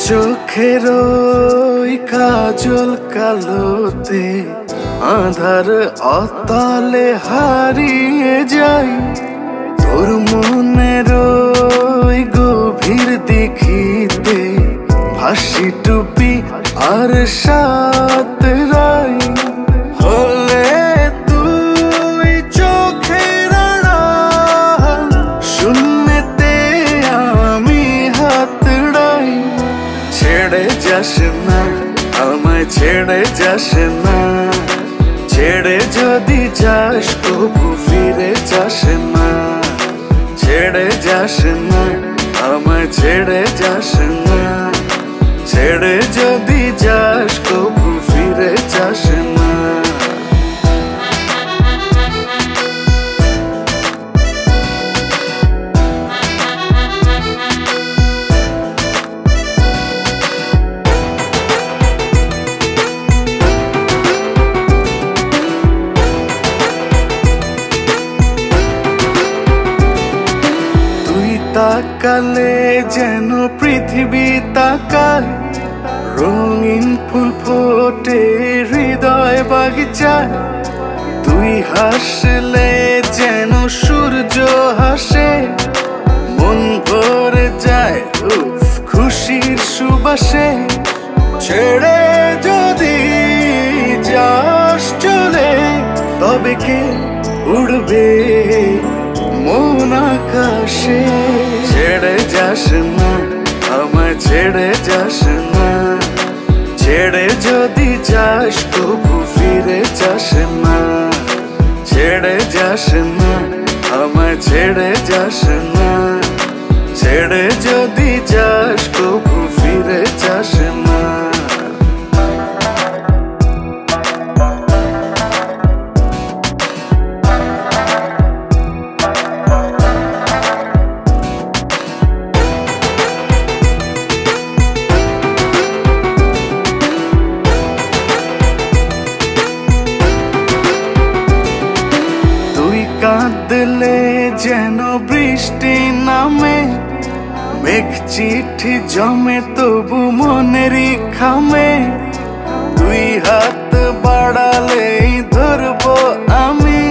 চোখের ওই কাজল কালোতে আধার অতলে হারিয়ে যাই, তোর মনের ওই গভীর দিঘিতে ভাসি টুপি আর সাত রাই। হলে তুই চোখের আড়াল, শূন্যতে আমি হাত রাই। ছেড়ে যাস না আমায়, ছেড়ে যাস না, ছেড়ে যদি যাস তবু ফিরে যাস না। ছেড়ে যাস না আমায়, ছেড়ে যাস না, ছেড়ে যদি যাস তবু ফিরে যাস না। তাকালে যেন পৃথিবী তাকায়, রঙিন ফুল ফোটে হৃদয় বাগিচায়। তুই হাসলে যেন সূর্য হাসে, মন ভরে যায় উফ খুশির সুবাসে। ছেড়ে যদি যাস চলে, তবে কে উড়বে মন আকাশে। ছেড়ে যাস না আমায়, ছেড়ে যাস না, ছেড়ে যদি যাস তবু ফিরে যাস না। ছেড়ে যাস না আমায়, ছেড়ে যাস না, ছেড়ে যদি যাস তবু ফিরে যাস না। কাঁদলে যেন বৃষ্টি নামে, মেঘ চিঠি জমে তবু মনেরই খামে। তুই হাত বাড়ালেই ধরবো আমি,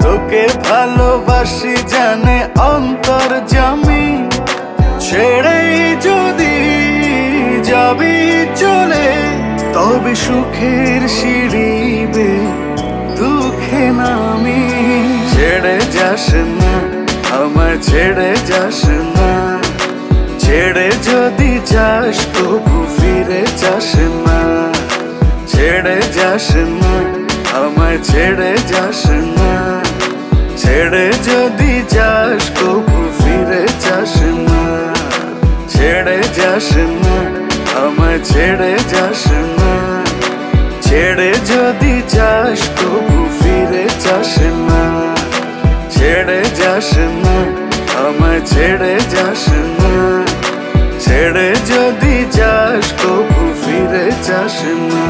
তোকে ভালোবাসি জানে অন্তর্যামী। ছেড়েই যদি যাবি চলে, তবে সুখের সিঁড়ি বেয়ে দুঃখে নামি। ছেড়ে যাস না আমায়, ছেড়ে যাস না, ছেড়ে যদি যাস তবু ফিরে যাস না। ছেড়ে যাস না আমায়, ছেড়ে যাস না, ছেড়ে যদি যাস তবু ফিরে যাস না। ছেড়ে যাস না আমায়, ছেড়ে যাস না, ছেড়ে যদি যাস তবু ফিরে যাস না। ছেড়ে যাস না আমায়, ছেড়ে যাস না, ছেড়ে যদি যাস তবু ফিরে যাস না।